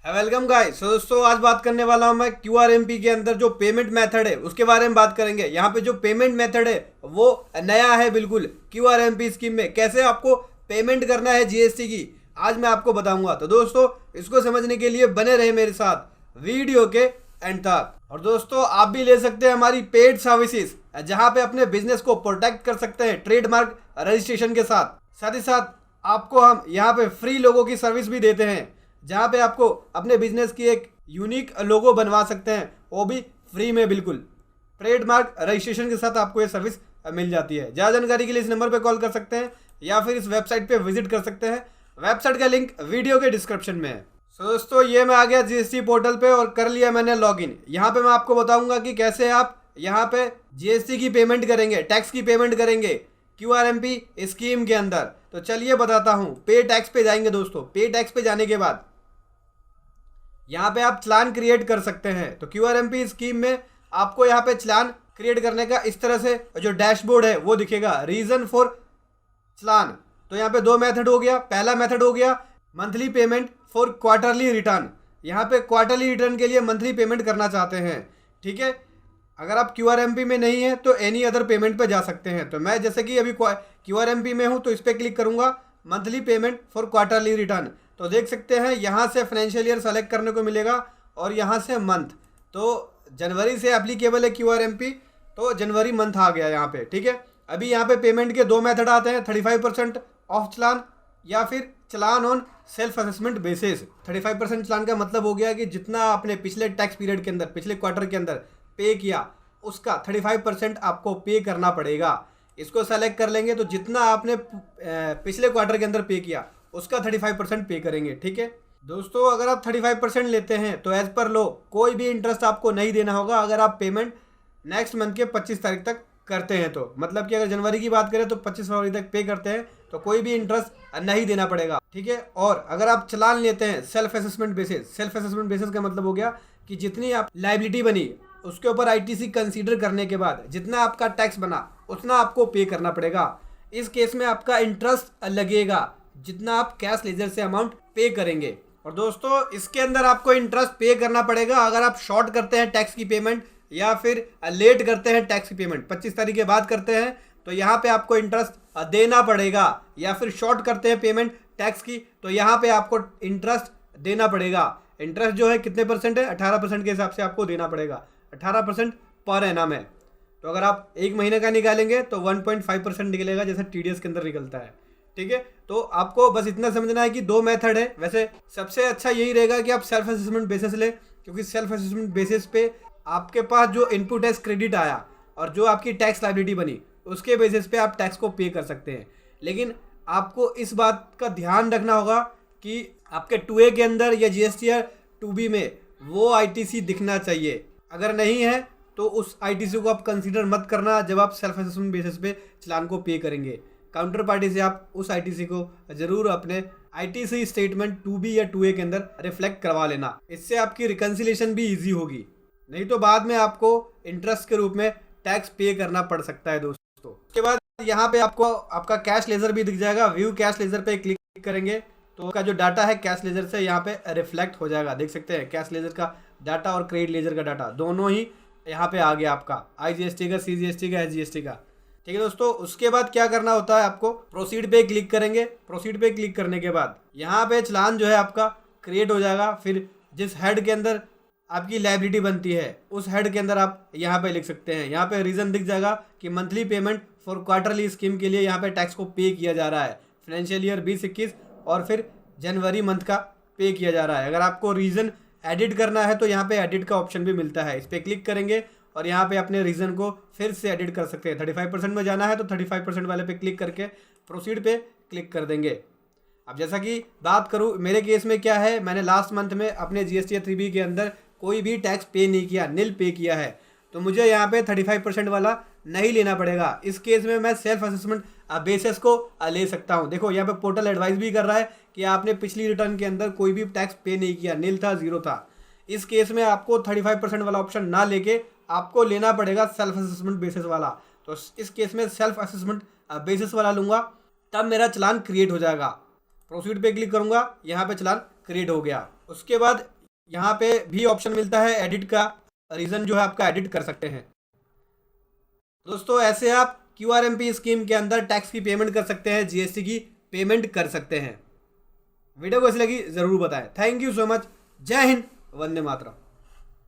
Welcome guys. दोस्तों आज बात करने वाला हूं मैं क्यूआरएमपी के अंदर जो पेमेंट मेथड है उसके बारे में बात करेंगे। यहाँ पे जो पेमेंट मेथड है वो नया है बिल्कुल। क्यूआरएमपी स्कीम में कैसे आपको पेमेंट करना है जीएसटी की आज मैं आपको बताऊंगा। तो दोस्तों इसको समझने के लिए बने रहे मेरे साथ वीडियो के एंड तक। और दोस्तों आप भी ले सकते हैं हमारी पेड सर्विसेज जहाँ पे अपने बिजनेस को प्रोटेक्ट कर सकते हैं ट्रेडमार्क रजिस्ट्रेशन के साथ ही साथ आपको हम यहाँ पे फ्री लोगों की सर्विस भी देते हैं जहाँ पे आपको अपने बिजनेस की एक यूनिक लोगो बनवा सकते हैं, वो भी फ्री में बिल्कुल ट्रेडमार्क रजिस्ट्रेशन के साथ आपको ये सर्विस मिल जाती है। ज़्यादा जानकारी के लिए इस नंबर पे कॉल कर सकते हैं या फिर इस वेबसाइट पे विजिट कर सकते हैं। वेबसाइट का लिंक वीडियो के डिस्क्रिप्शन में है। सो दोस्तों ये मैं आ गया जीएसटी पोर्टल पे और कर लिया मैंने लॉगिन। यहाँ पे मैं आपको बताऊंगा कि कैसे आप यहाँ पे जीएसटी की पेमेंट करेंगे, टैक्स की पेमेंट करेंगे क्यूआरएमपी स्कीम के अंदर। तो चलिए बताता हूँ। पे टैक्स पे जाएंगे दोस्तों। पे टैक्स पे जाने के बाद यहाँ पे आप चलान क्रिएट कर सकते हैं। तो क्यूआरएमपी स्कीम में आपको यहाँ पे चलान क्रिएट करने का इस तरह से जो डैशबोर्ड है वो दिखेगा, रीजन फॉर चलान। तो यहाँ पे दो मेथड हो गया। पहला मेथड हो गया monthly payment for quarterly return. यहाँ पे क्वार्टरली रिटर्न के लिए मंथली पेमेंट करना चाहते हैं, ठीक है। अगर आप क्यूआरएमपी में नहीं है तो एनी अदर पेमेंट पे जा सकते हैं। तो मैं जैसे कि अभी क्यूआरएमपी में हूँ तो इस पर क्लिक करूँगा, monthly payment for quarterly return. तो देख सकते हैं यहाँ से फाइनेंशियल ईयर सेलेक्ट करने को मिलेगा और यहाँ से मंथ। तो जनवरी से एप्लीकेबल है क्यूआरएमपी, तो जनवरी मंथ आ गया यहाँ पे, ठीक है। अभी यहाँ पे पेमेंट के दो मेथड आते हैं, 35% ऑफ चलान या फिर चलान ऑन सेल्फ असेसमेंट बेसिस। 35% चलान का मतलब हो गया कि जितना आपने पिछले टैक्स पीरियड के अंदर, पिछले क्वार्टर के अंदर पे किया उसका 35% आपको पे करना पड़ेगा। इसको सेलेक्ट कर लेंगे तो जितना आपने पिछले क्वार्टर के अंदर पे किया उसका 35% पे करेंगे, ठीक है दोस्तों। अगर आप 35% लेते हैं तो एज पर लो कोई भी इंटरेस्ट आपको नहीं देना होगा अगर आप पेमेंट नेक्स्ट मंथ के 25 तारीख तक करते हैं। तो मतलब कि अगर जनवरी की बात करें तो 25 फरवरी तक पे करते हैं तो कोई भी इंटरेस्ट नहीं देना पड़ेगा, ठीक है। और अगर आप चलान लेते हैं self assessment basis, self assessment basis का मतलब हो गया कि जितनी आप लाइबिलिटी बनी उसके ऊपर आईटीसी कंसीडर करने के बाद जितना आपका टैक्स बना उतना आपको पे करना पड़ेगा। इस केस में आपका इंटरेस्ट लगेगा जितना आप कैश लेजर से अमाउंट पे करेंगे। और दोस्तों इसके अंदर आपको इंटरेस्ट पे करना पड़ेगा अगर आप शॉर्ट करते हैं टैक्स की पेमेंट या फिर लेट करते हैं टैक्स की पेमेंट, 25 तारीख के बाद करते हैं तो यहाँ पे आपको इंटरेस्ट देना पड़ेगा। या फिर शॉर्ट करते हैं पेमेंट टैक्स की तो यहाँ पे आपको इंटरेस्ट देना पड़ेगा। इंटरेस्ट जो है कितने परसेंट है, 18% के हिसाब से आपको देना पड़ेगा। 18% पर एनम है। तो अगर आप एक महीने का निकालेंगे तो 1.5% निकलेगा जैसे टीडीएस के अंदर निकलता है, ठीक है। तो आपको बस इतना समझना है कि दो मेथड है। वैसे सबसे अच्छा यही रहेगा कि आप सेल्फ असेसमेंट बेसिस ले, क्योंकि सेल्फ असेसमेंट बेसिस पे आपके पास जो इनपुट टैक्स क्रेडिट आया और जो आपकी टैक्स लायबिलिटी बनी उसके बेसिस पे आप टैक्स को पे कर सकते हैं। लेकिन आपको इस बात का ध्यान रखना होगा कि आपके 2A के अंदर या जीएसटीआर 2B में वो आईटीसी दिखना चाहिए। अगर नहीं है तो उस आईटीसी को आप कंसीडर मत करना जब आप सेल्फ असेसमेंट बेसिस पे चलान को पे करेंगे। काउंटर पार्टी से आप उस आईटीसी को जरूर अपने आईटीसी स्टेटमेंट 2B या 2A के अंदर रिफ्लेक्ट करवा लेना। इससे आपकी रिकन्सिलेशन भी इजी होगी, नहीं तो बाद में आपको इंटरेस्ट के रूप में टैक्स पे करना पड़ सकता है दोस्तों। उसके बाद यहाँ पे आपको आपका कैश लेजर भी दिख जाएगा। व्यू कैश लेजर पे क्लिक करेंगे तो उसका जो डाटा है कैश लेजर से यहाँ पे रिफ्लेक्ट हो जाएगा। देख सकते हैं कैश लेजर का डाटा और क्रेडिट लेजर का डाटा दोनों ही यहाँ पे आ गया आपका, आईजीएसटी का, सीजीएसटी का, एसजीएसटी का, ठीक है दोस्तों। उसके बाद क्या करना होता है, आपको प्रोसीड पे क्लिक करेंगे। प्रोसीड पे क्लिक करने के बाद यहाँ पे चलान जो है आपका क्रिएट हो जाएगा। फिर जिस हेड के अंदर आपकी लायबिलिटी बनती है उस हेड के अंदर आप यहाँ पे लिख सकते हैं। यहाँ पे रीजन दिख जाएगा कि monthly payment for quarterly scheme के लिए यहाँ पे टैक्स को पे किया जा रहा है, फाइनेंशियल ईयर 2021 और फिर जनवरी मंथ का पे किया जा रहा है। अगर आपको रीजन एडिट करना है तो यहाँ पे एडिट का ऑप्शन भी मिलता है, इस पर क्लिक करेंगे और यहाँ पे अपने रीजन को फिर से एडिट कर सकते हैं। 35% में जाना है तो 35% वाले पे क्लिक करके प्रोसीड पे क्लिक कर देंगे। अब जैसा कि बात करूँ मेरे केस में क्या है, मैंने लास्ट मंथ में अपने जीएसटी 3B के अंदर कोई भी टैक्स पे नहीं किया, नील पे किया है, तो मुझे यहाँ पे 35% वाला नहीं लेना पड़ेगा। इस केस में मैं सेल्फ असेसमेंट बेसिस को ले सकता हूँ। देखो यहाँ पे पोर्टल एडवाइस भी कर रहा है कि आपने पिछली रिटर्न के अंदर कोई भी टैक्स पे नहीं किया, नील था, जीरो था। इस केस में आपको 35% वाला ऑप्शन ना लेके आपको लेना पड़ेगा सेल्फ असेसमेंट बेसिस वाला। तो इस केस में सेल्फ असेसमेंट बेसिस वाला लूँगा, तब मेरा चलान क्रिएट हो जाएगा। प्रोसीड पे क्लिक करूँगा, यहाँ पे चलान क्रिएट हो गया। उसके बाद यहाँ पे भी ऑप्शन मिलता है एडिट का, रीज़न जो है आपका एडिट कर सकते हैं। दोस्तों ऐसे आप QRMP स्कीम के अंदर टैक्स की पेमेंट कर सकते हैं, GST की पेमेंट कर सकते हैं। वीडियो कैसी लगी ज़रूर बताएं। Thank you so much. जय हिंद, वंदे मातरम।